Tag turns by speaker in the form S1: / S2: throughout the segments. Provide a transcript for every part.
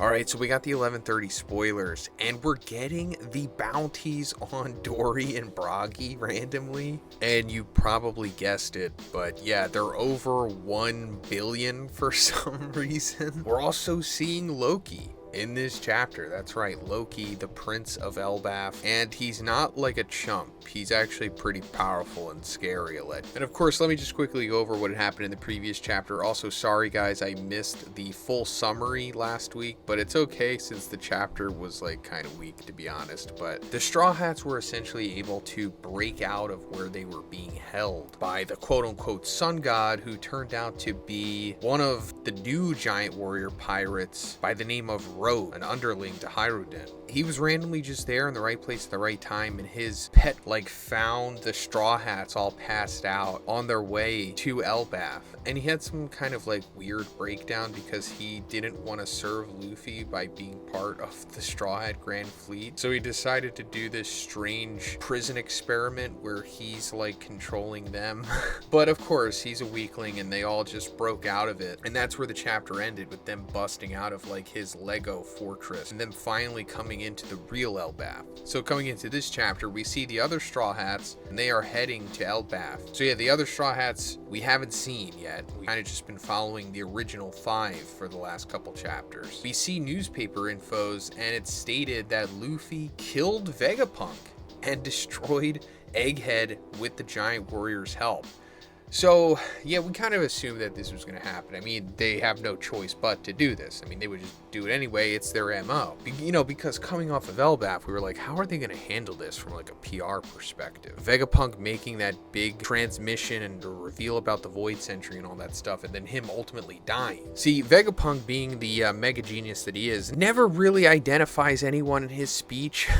S1: Alright, so we got the 11:30 spoilers, and we're getting the bounties on Dory and Bragi randomly. And you probably guessed it, but yeah, they're over 1 billion for some reason. We're also seeing Loki in this chapter. That's right, Loki, the Prince of Elbaff, and he's not like a chump. He's actually pretty powerful and scary, alleged. And of course, let me just quickly go over what had happened in the previous chapter. Also, sorry guys, I missed the full summary last week, but it's okay since the chapter was like kind of weak, to be honest. But the Straw Hats were essentially able to break out of where they were being held by the quote-unquote sun god, who turned out to be one of the new giant warrior pirates by the name of Road, an underling to Hyrudin. He was randomly just there in the right place at the right time, and his pet found the Straw Hats all passed out on their way to Elbaff. And he had some kind of weird breakdown because he didn't want to serve Luffy by being part of the Straw Hat Grand Fleet. So he decided to do this strange prison experiment where he's controlling them. But of course, he's a weakling and they all just broke out of it. And that's where the chapter ended, with them busting out of his Lego fortress and then finally coming into the real Elbaff. So coming into this chapter, we see the other Straw Hats and they are heading to Elbaff. So yeah, the other Straw Hats we haven't seen yet. We kind of just been following the original 5 for the last couple chapters. We see newspaper infos and it's stated that Luffy killed Vegapunk and destroyed Egghead with the giant warrior's help. So yeah, we kind of assumed that this was going to happen. I mean, they have no choice but to do this. I mean, they would just do it anyway. It's their MO. Because coming off of Elbaff, we were like, how are they going to handle this from a PR perspective? Vegapunk making that big transmission and reveal about the Void Sentry and all that stuff, and then him ultimately dying. See, Vegapunk, being the mega genius that he is, never really identifies anyone in his speech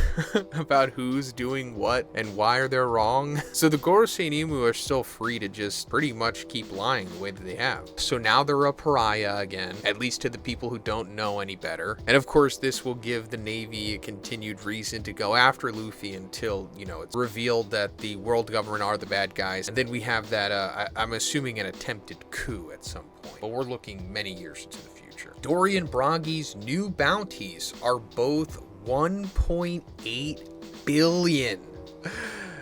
S1: about who's doing what and why they're wrong. So the Gorosei Nimu are still free to just pretty much keep lying the way that they have. So now they're a pariah again, at least to the people who don't know any better. And of course, this will give the Navy a continued reason to go after Luffy until, it's revealed that the world government are the bad guys. And then we have that, I'm assuming, an attempted coup at some point. But we're looking many years into the future. Dory and Bragi's new bounties are both 1.8 billion.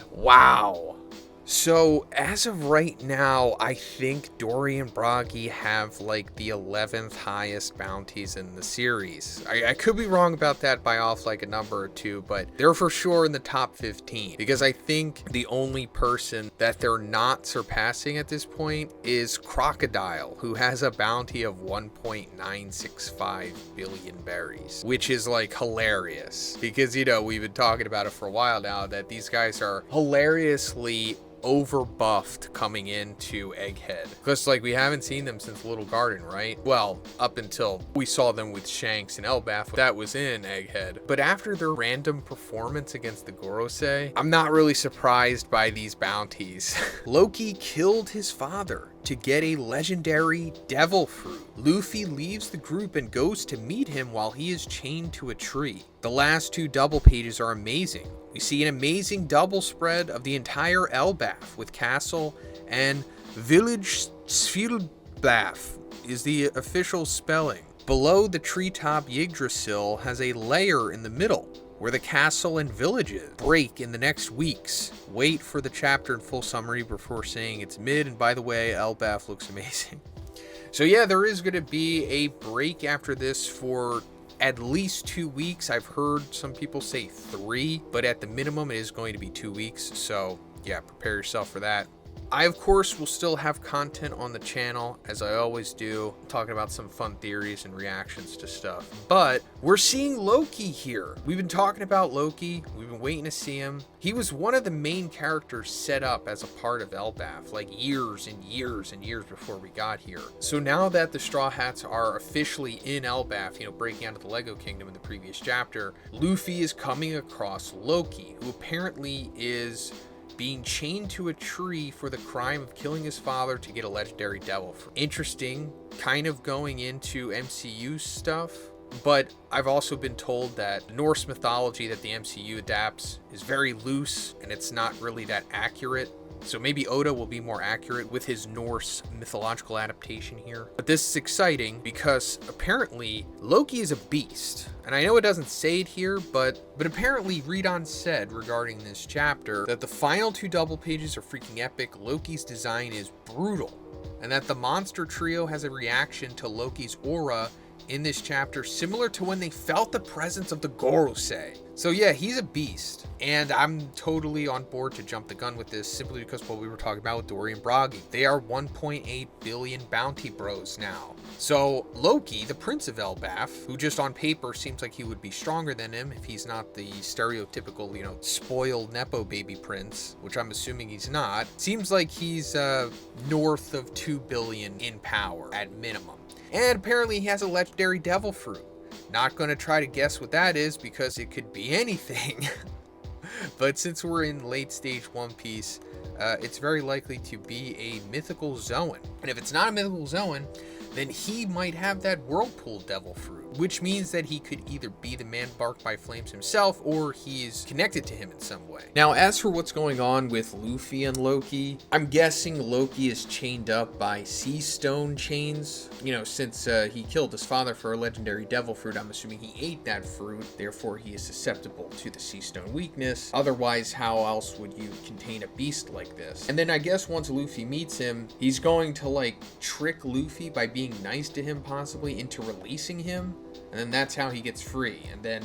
S1: Wow. So as of right now, I think Dory and Bragi have the 11th highest bounties in the series. I could be wrong about that by off a number or two, but they're for sure in the top 15, because I think the only person that they're not surpassing at this point is Crocodile, who has a bounty of 1.965 billion berries, which is hilarious, because we've been talking about it for a while now, that these guys are hilariously overbuffed coming into Egghead, because we haven't seen them since Little Garden, right? Well, up until we saw them with Shanks and Elbaff, that was in Egghead. But after their random performance against the Gorosei, I'm not really surprised by these bounties. Loki killed his father to get a legendary devil fruit. Luffy leaves the group and goes to meet him while he is chained to a tree. The last 2 double pages are amazing. We see an amazing double spread of the entire Elbaff with castle and village. Svilblaff is the official spelling. Below the treetop, Yggdrasil has a layer in the middle where the castle and villages break in the next weeks. Wait for the chapter and full summary before saying it's mid. And by the way, Elbaff looks amazing. So yeah, there is going to be a break after this for at least 2 weeks. I've heard some people say 3, but at the minimum it is going to be 2 weeks. So yeah, prepare yourself for that. I, of course, will still have content on the channel, as I always do, talking about some fun theories and reactions to stuff. But we're seeing Loki here. We've been talking about Loki. We've been waiting to see him. He was one of the main characters set up as a part of Elbaff, years and years and years before we got here. So now that the Straw Hats are officially in Elbaff, breaking out of the Lego Kingdom in the previous chapter, Luffy is coming across Loki, who apparently is being chained to a tree for the crime of killing his father to get a legendary devil fruit. Interesting, kind of going into MCU stuff, but I've also been told that Norse mythology that the MCU adapts is very loose and it's not really that accurate So maybe Oda will be more accurate with his Norse mythological adaptation here. But this is exciting because apparently Loki is a beast. And I know it doesn't say it here, but apparently Redon said regarding this chapter that the final 2 double pages are freaking epic. Loki's design is brutal. And that the monster trio has a reaction to Loki's aura in this chapter similar to when they felt the presence of the Gorosei. So yeah, he's a beast, and I'm totally on board to jump the gun with this simply because what we were talking about with Dory and Bragi. They are 1.8 billion bounty bros now. So Loki, the Prince of Elbaff, who just on paper seems like he would be stronger than him if he's not the stereotypical, you know, spoiled Nepo baby prince, which I'm assuming he's not, seems like he's north of 2 billion in power at minimum. And apparently he has a legendary devil fruit. Not going to try to guess what that is because it could be anything. But since we're in late stage One Piece, it's very likely to be a mythical Zoan. And if it's not a mythical Zoan, then he might have that whirlpool devil fruit, which means that he could either be the man barked by flames himself or he's connected to him in some way. Now, as for what's going on with Luffy and Loki, I'm guessing Loki is chained up by sea stone chains. You know, since he killed his father for a legendary devil fruit, I'm assuming he ate that fruit, therefore he is susceptible to the sea stone weakness. Otherwise, how else would you contain a beast like this? And then I guess once Luffy meets him, he's going to like trick Luffy by being nice to him possibly into releasing him, and then that's how he gets free. And then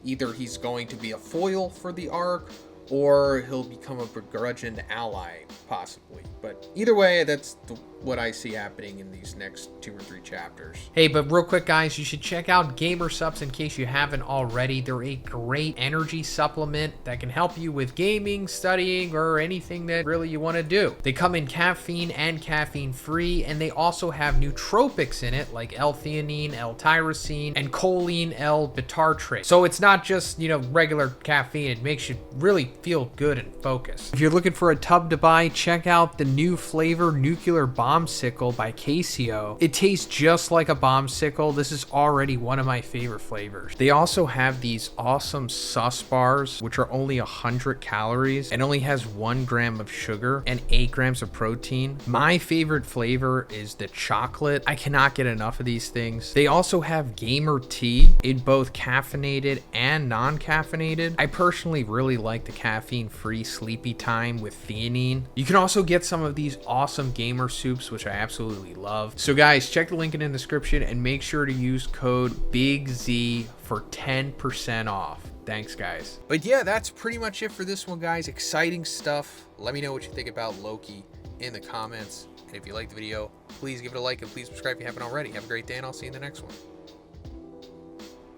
S1: either he's going to be a foil for the arc or he'll become a begrudged ally possibly. But either way, that's what I see happening in these next 2 or 3 chapters.
S2: Hey, but real quick, guys, you should check out Gamer Supps in case you haven't already. They're a great energy supplement that can help you with gaming, studying, or anything that really you want to do. They come in caffeine and caffeine free, and they also have nootropics in it like L-theanine, L-tyrosine, and choline L-bitartrate. So it's not just, you know, regular caffeine. It makes you really feel good and focused. If you're looking for a tub to buy, check out the new flavor Nuclear Bombsicle by Casio. It tastes just like a bombsicle. This is already one of my favorite flavors. They also have these awesome sus bars, which are only 100 calories and only has 1 gram of sugar and 8 grams of protein. My favorite flavor is the chocolate. I cannot get enough of these things. They also have gamer tea in both caffeinated and non-caffeinated. I personally really like the caffeine-free sleepy time with theanine. You can also get some of these awesome gamer soups, which I absolutely love. So guys, check the link in the description and make sure to use code BIGZ for 10% off. Thanks, guys.
S1: But yeah, that's pretty much it for this one, guys. Exciting stuff. Let me know what you think about Loki in the comments. And if you liked the video, please give it a like and please subscribe if you haven't already. Have a great day, and I'll see you in the next one.